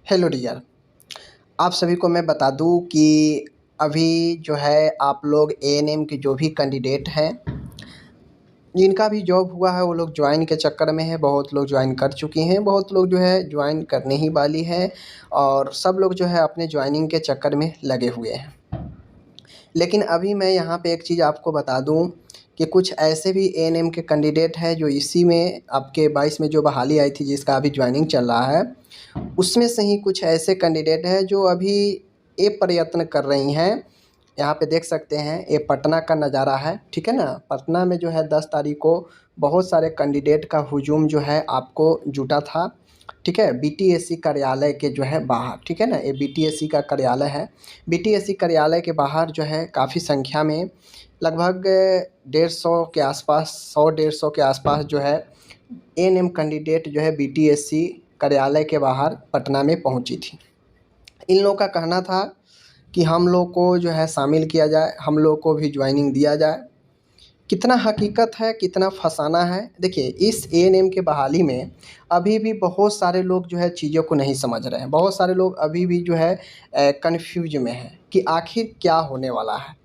Hello dear. आप सभी को मैं बता दूं कि अभी जो है आप लोग एएनएम के जो भी कैंडिडेट हैं जिनका भी जॉब हुआ है वो लोग ज्वाइन के चक्कर में है। बहुत लोग ज्वाइन कर चुकी हैं, बहुत लोग जो है ज्वाइन करने ही वाली हैं और सब लोग जो है अपने ज्वाइनिंग के चक्कर में लगे हुए हैं। लेकिन अभी मैं यहाँ पे एक चीज़ आपको बता दूं कि कुछ ऐसे भी एएनएम के कैंडिडेट हैं जो इसी में आपके 22 में जो बहाली आई थी जिसका अभी ज्वाइनिंग चल रहा है, उसमें से ही कुछ ऐसे कैंडिडेट हैं जो अभी ये प्रयत्न कर रही हैं। यहाँ पे देख सकते हैं ये पटना का नज़ारा है, ठीक है ना। पटना में जो है 10 तारीख को बहुत सारे कैंडिडेट का हुजूम जो है आपको जुटा था, ठीक है। बीटीएससी कार्यालय के जो है बाहर, ठीक है ना, ये बीटीएससी का कार्यालय है। बीटीएससी कार्यालय के बाहर जो है काफ़ी संख्या में लगभग 150 के आसपास, 100-150 के आसपास जो है एएनएम कैंडिडेट जो है बीटीएससी कार्यालय के बाहर पटना में पहुंची थी। इन लोगों का कहना था कि हम लोग को जो है शामिल किया जाए, हम लोग को भी ज्वाइनिंग दिया जाए। कितना हकीकत है, कितना फसाना है, देखिए इस एएनएम के बहाली में अभी भी बहुत सारे लोग जो है चीज़ों को नहीं समझ रहे हैं। बहुत सारे लोग अभी भी जो है कन्फ्यूज में हैं कि आखिर क्या होने वाला है।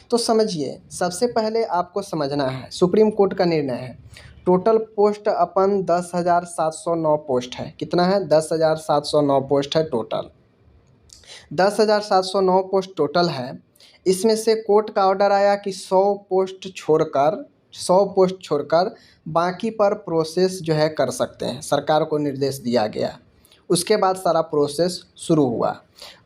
तो समझिए, सबसे पहले आपको समझना है सुप्रीम कोर्ट का निर्णय है। टोटल पोस्ट अपन 10,709 पोस्ट है। कितना है? 10,709 पोस्ट है टोटल। 10,709 पोस्ट टोटल है। इसमें से कोर्ट का ऑर्डर आया कि 100 पोस्ट छोड़कर बाकी पर प्रोसेस जो है कर सकते हैं। सरकार को निर्देश दिया गया, उसके बाद सारा प्रोसेस शुरू हुआ।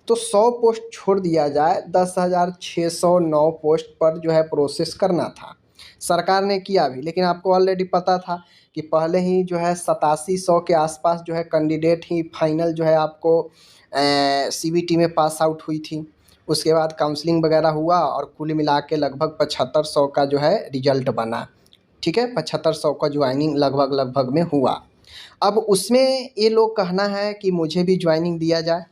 तो 100 पोस्ट छोड़ दिया जाए, 10,609 पोस्ट पर जो है प्रोसेस करना था। सरकार ने किया भी, लेकिन आपको ऑलरेडी पता था कि पहले ही जो है 8700 के आसपास जो है कैंडिडेट ही फाइनल जो है आपको सीबीटी में पास आउट हुई थी। उसके बाद काउंसलिंग वगैरह हुआ और कुल मिला के लगभग 7500 का जो है रिजल्ट बना, ठीक है। 7500 का ज्वाइनिंग लगभग में हुआ। अब उसमें ये लोग कहना है कि मुझे भी ज्वाइनिंग दिया जाए,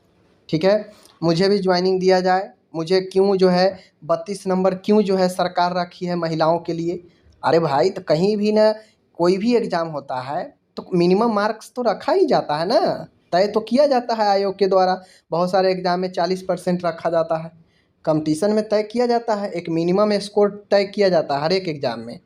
ठीक है, मुझे भी ज्वाइनिंग दिया जाए। मुझे क्यों जो है 32 नंबर क्यों जो है सरकार रखी है महिलाओं के लिए? अरे भाई, तो कहीं भी ना कोई भी एग्ज़ाम होता है तो मिनिमम मार्क्स तो रखा ही जाता है ना, तय तो किया जाता है आयोग के द्वारा। बहुत सारे एग्ज़ाम में 40% रखा जाता है। कंपटीशन में तय किया जाता है, एक मिनिमम स्कोर तय किया जाता है हर एक एग्ज़ाम में।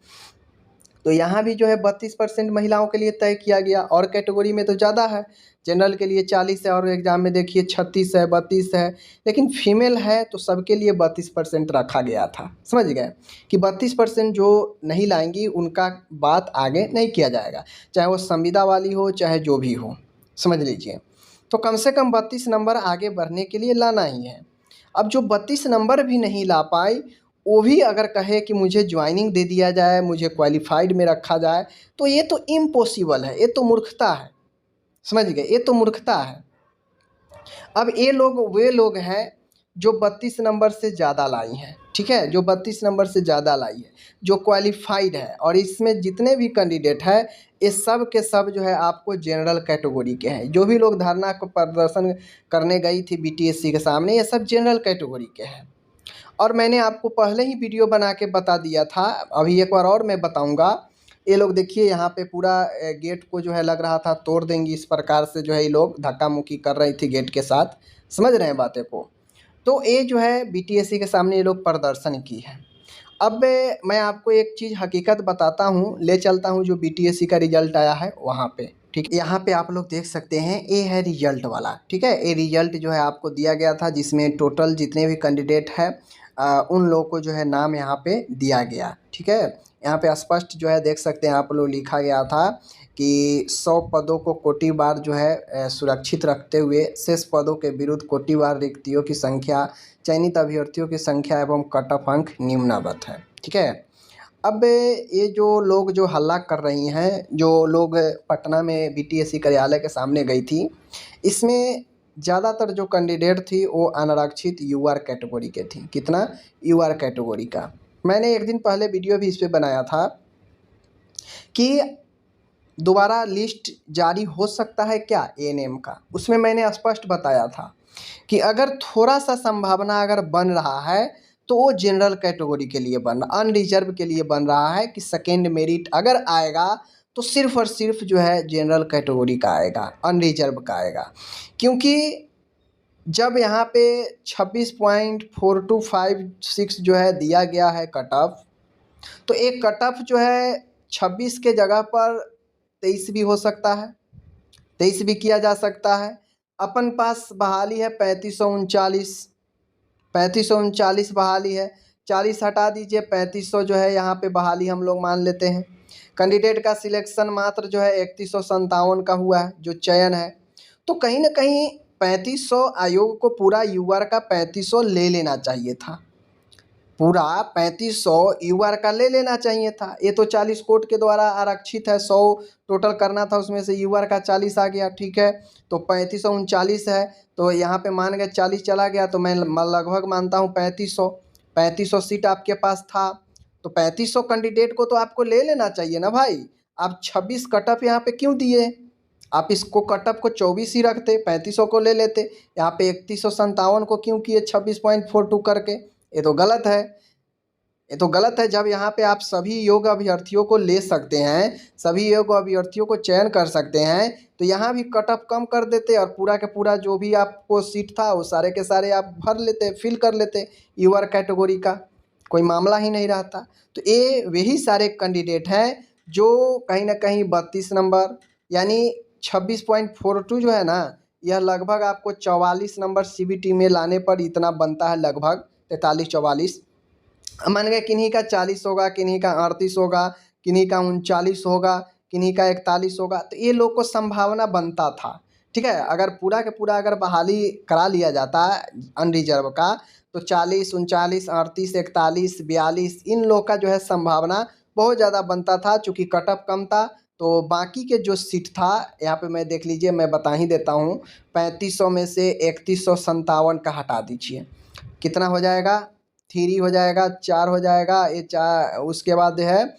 तो यहाँ भी जो है 32% महिलाओं के लिए तय किया गया। और कैटेगरी में तो ज़्यादा है, जनरल के लिए 40 है और एग्ज़ाम में देखिए 36 है, 32 है। लेकिन फीमेल है तो सबके लिए 32% रखा गया था। समझ गए कि 32% जो नहीं लाएंगी उनका बात आगे नहीं किया जाएगा, चाहे वो संविदा वाली हो चाहे जो भी हो, समझ लीजिए। तो कम से कम 32 नंबर आगे बढ़ने के लिए लाना ही है। अब जो 32 नंबर भी नहीं ला पाई, वो भी अगर कहे कि मुझे ज्वाइनिंग दे दिया जाए, मुझे क्वालिफाइड में रखा जाए, तो ये तो इम्पॉसिबल है, ये तो मूर्खता है। समझ गए, ये तो मूर्खता है। अब ये लोग वे लोग हैं जो 32 नंबर से ज़्यादा लाई हैं, ठीक है, जो 32 नंबर से ज़्यादा लाई है, जो क्वालिफाइड है। और इसमें जितने भी कैंडिडेट हैं ये सब के सब जो है आपको जनरल कैटेगरी के हैं। जो भी लोग धरना को प्रदर्शन करने गई थी बीटीएससी के सामने, ये सब जनरल कैटेगरी के हैं। और मैंने आपको पहले ही वीडियो बना के बता दिया था, अभी एक बार और मैं बताऊंगा। ये लोग देखिए यहाँ पे पूरा गेट को जो है लग रहा था तोड़ देंगी, इस प्रकार से जो है ये लोग धक्का मुक्की कर रही थी गेट के साथ। समझ रहे हैं बातें को? तो ये जो है बीटीएससी के सामने ये लोग प्रदर्शन की है। अब मैं आपको एक चीज़ हकीकत बताता हूँ, ले चलता हूँ जो बीटीएससी का रिजल्ट आया है वहाँ पे, ठीक है। यहाँ पे आप लोग देख सकते हैं, ये है रिजल्ट वाला, ठीक है। ये रिजल्ट जो है आपको दिया गया था जिसमें टोटल जितने भी कैंडिडेट हैं उन लोगों को जो है नाम यहाँ पे दिया गया, ठीक है। यहाँ पे स्पष्ट जो है देख सकते हैं आप लोग, लिखा गया था कि 100 पदों को कोटिवार जो है सुरक्षित रखते हुए शेष पदों के विरुद्ध कोटिवार रिक्तियों की संख्या, चयनित अभ्यर्थियों की संख्या एवं कट ऑफ अंक निम्नवत है, ठीक है। अब ये जो लोग जो हल्ला कर रही हैं, जो लोग पटना में बीटीएससी कार्यालय के सामने गई थी, इसमें ज़्यादातर जो कैंडिडेट थी वो अनारक्षित यूआर कैटेगरी के थी। कितना? यूआर कैटेगरी का। मैंने एक दिन पहले वीडियो भी इस पर बनाया था कि दोबारा लिस्ट जारी हो सकता है क्या एएनएम का। उसमें मैंने स्पष्ट बताया था कि अगर थोड़ा सा संभावना अगर बन रहा है तो वो जनरल कैटेगरी के लिए बन रहा, अनरिजर्व के लिए बन रहा है कि सेकेंड मेरिट अगर आएगा तो सिर्फ और सिर्फ जो है जनरल कैटेगरी का आएगा, अनरिजर्व का आएगा। क्योंकि जब यहाँ पे 26.4256 जो है दिया गया है कट ऑफ, तो एक कट ऑफ जो है 26 के जगह पर 23 भी हो सकता है, 23 भी किया जा सकता है। अपन पास बहाली है 3539, 3539 बहाली है, 40 हटा दीजिए, 3500 जो है यहाँ पे बहाली हम लोग मान लेते हैं। कैंडिडेट का सिलेक्शन मात्र जो है 3157 का हुआ है जो चयन है। तो कहीं ना कहीं 3500 आयोग को पूरा यूआर का 3500 ले लेना चाहिए था, पूरा 3500 यूआर का ले लेना चाहिए था। ये तो 40 कोर्ट के द्वारा आरक्षित है, 100 टोटल करना था, उसमें से यूआर का 40 आ गया, ठीक है। तो 3539 है, तो यहाँ पे मान गए 40 चला गया, तो मैं लगभग मानता हूँ 3500 सीट आपके पास था। तो 3500 कैंडिडेट को तो आपको ले लेना चाहिए ना भाई। आप 26 कटअप यहाँ पे क्यों दिए? आप इसको कटअप को 24 ही रखते, 3500 को ले लेते। यहाँ पे 3157 को क्यों किए 26.42 करके? ये तो गलत है, ये तो गलत है। जब यहाँ पे आप सभी योग्य अभ्यर्थियों को ले सकते हैं, सभी योग्य अभ्यर्थियों को चयन कर सकते हैं, तो यहाँ भी कट ऑफ कम कर देते और पूरा के पूरा जो भी आपको सीट था वो सारे के सारे आप भर लेते, फिल कर लेते यूआर कैटेगरी का, कोई मामला ही नहीं रहता। तो ये वही सारे कैंडिडेट हैं जो कहीं ना कहीं 32 नंबर यानी 26.42 जो है ना, यह लगभग आपको 44 नंबर सीबीटी में लाने पर इतना बनता है, लगभग 43-44। मान गए किन्हीं का 40 होगा, किन्हीं का 38 होगा, किन्हीं का 39 होगा, किन्हीं का 41 होगा, तो ये लोग को संभावना बनता था, ठीक है। अगर पूरा के पूरा अगर बहाली करा लिया जाता है अनरिजर्व का, तो 40, 39, 38, 41, 42 इन लोग का जो है संभावना बहुत ज़्यादा बनता था। चूँकि कट ऑफ कम था, तो बाकी के जो सीट था यहाँ पे मैं देख लीजिए, मैं बता ही देता हूँ। 3500 में से 3157 का हटा दीजिए, कितना हो जाएगा? 3 हो जाएगा, 4 हो जाएगा, ये 4 उसके बाद है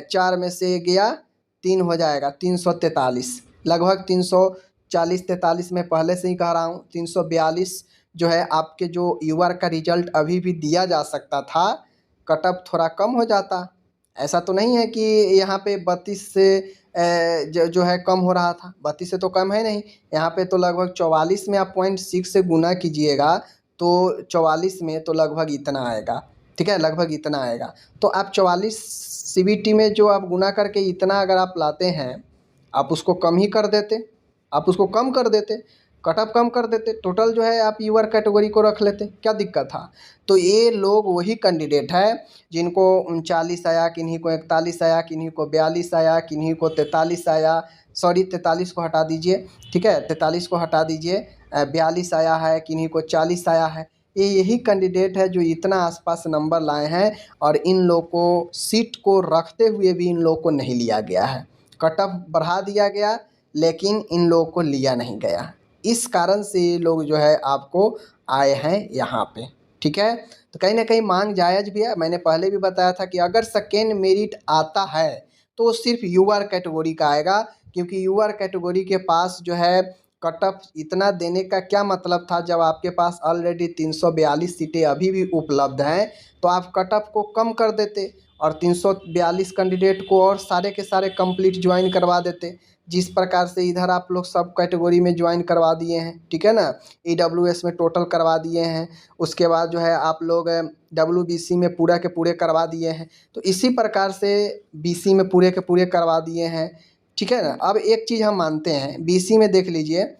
4 में से गया 3 हो जाएगा, 343, लगभग 340-43 में पहले से ही कह रहा हूँ। 342 जो है आपके जो यूआर का रिजल्ट अभी भी दिया जा सकता था, कट ऑफ थोड़ा कम हो जाता। ऐसा तो नहीं है कि यहाँ पे 32 से जो है कम हो रहा था, 32 से तो कम है नहीं। यहाँ पे तो लगभग 44 में आप 0.6 से गुना कीजिएगा, तो 44 में तो लगभग इतना आएगा, ठीक है, लगभग इतना आएगा। तो आप 44 सीबीटी में जो आप गुना करके इतना अगर आप लाते हैं, आप उसको कम ही कर देते, आप उसको कम कर देते, कट ऑफ कम कर देते, टोटल जो है आप यूआर कैटेगरी को रख लेते, क्या दिक्कत था? तो ये लोग वही कैंडिडेट है जिनको 39 आया, किन्हीं को 41 आया, किन्हीं को 42 आया, किन्हीं को 43 आया, सॉरी 43 को हटा दीजिए, ठीक है, 43 को हटा दीजिए, 42 आया है, किन्हीं को 40 आया है। ये यही कैंडिडेट है जो इतना आसपास नंबर लाए हैं, और इन लोग को सीट को रखते हुए भी इन लोग को नहीं लिया गया है। कट ऑफ बढ़ा दिया गया, लेकिन इन लोगों को लिया नहीं गया। इस कारण से ये लोग जो है आपको आए हैं यहाँ पे, ठीक है। तो कहीं ना कहीं मांग जायज़ भी है। मैंने पहले भी बताया था कि अगर सेकेंड मेरिट आता है तो वो सिर्फ यूआर कैटेगरी का आएगा, क्योंकि यूआर कैटेगरी के पास जो है कट ऑफ इतना देने का क्या मतलब था, जब आपके पास ऑलरेडी 342 सीटें अभी भी उपलब्ध हैं, तो आप कट ऑफ को कम कर देते और 342 कैंडिडेट को और सारे के सारे कंप्लीट ज्वाइन करवा देते, जिस प्रकार से इधर आप लोग सब कैटेगरी में ज्वाइन करवा दिए हैं, ठीक है ना। ईडब्ल्यूएस में टोटल करवा दिए हैं, उसके बाद जो है आप लोग डब्ल्यूबीसी में पूरा के पूरे करवा दिए हैं, तो इसी प्रकार से बीसी में पूरे के पूरे करवा दिए हैं, ठीक है ना। अब एक चीज़ हम मानते हैं, बीसी में देख लीजिए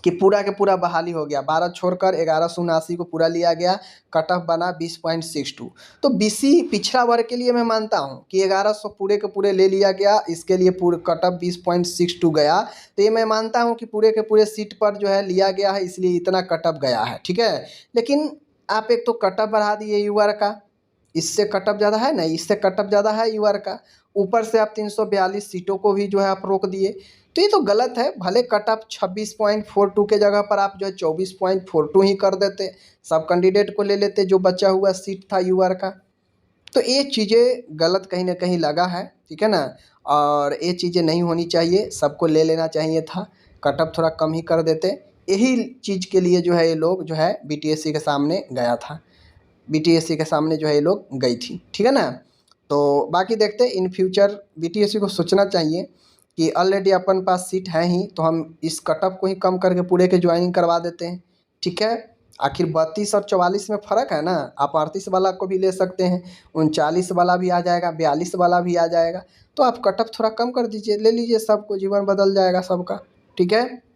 कि पूरा के पूरा बहाली हो गया, 12 छोड़कर 1179 को पूरा लिया गया, कट ऑफ बना 20.62। तो बीसी पिछड़ा वर्ग के लिए मैं मानता हूँ कि 1100 पूरे के पूरे ले लिया गया, इसके लिए पूरे कट ऑफ 20.62 गया। तो ये मैं मानता हूँ कि पूरे के पूरे सीट पर जो है लिया गया है, इसलिए इतना कट ऑफ गया है, ठीक है। लेकिन आप एक तो कट ऑफ बढ़ा दिए यूआर का, इससे कट ऑफ ज़्यादा है ना, इससे कट ऑफ ज़्यादा है यूआर का, ऊपर से आप 342 सीटों को भी जो है आप रोक दिए। तो ये तो गलत है। भले कट ऑफ 26.42 के जगह पर आप जो है 24.42 ही कर देते, सब कैंडिडेट को ले लेते जो बचा हुआ सीट था यूआर का। तो ये चीज़ें गलत कहीं ना कहीं लगा है, ठीक है ना। और ये चीज़ें नहीं होनी चाहिए, सबको ले लेना चाहिए था, कट ऑफ थोड़ा कम ही कर देते। यही चीज़ के लिए जो है ये लोग जो है बीटीएससी के सामने गया था, बीटीएससी के सामने जो है ये लोग गई थी, ठीक है ना। तो बाकी देखते इन फ्यूचर बीटीएससी को सोचना चाहिए कि ऑलरेडी अपन पास सीट है ही, तो हम इस कट ऑफ को ही कम करके पूरे के ज्वाइनिंग करवा देते हैं, ठीक है। आखिर 32 और 44 में फ़र्क है ना, आप 38 वाला को भी ले सकते हैं, 39 वाला भी आ जाएगा, 42 वाला भी आ जाएगा। तो आप कट ऑफ थोड़ा कम कर दीजिए, ले लीजिए सबको, जीवन बदल जाएगा सबका। ठीक है।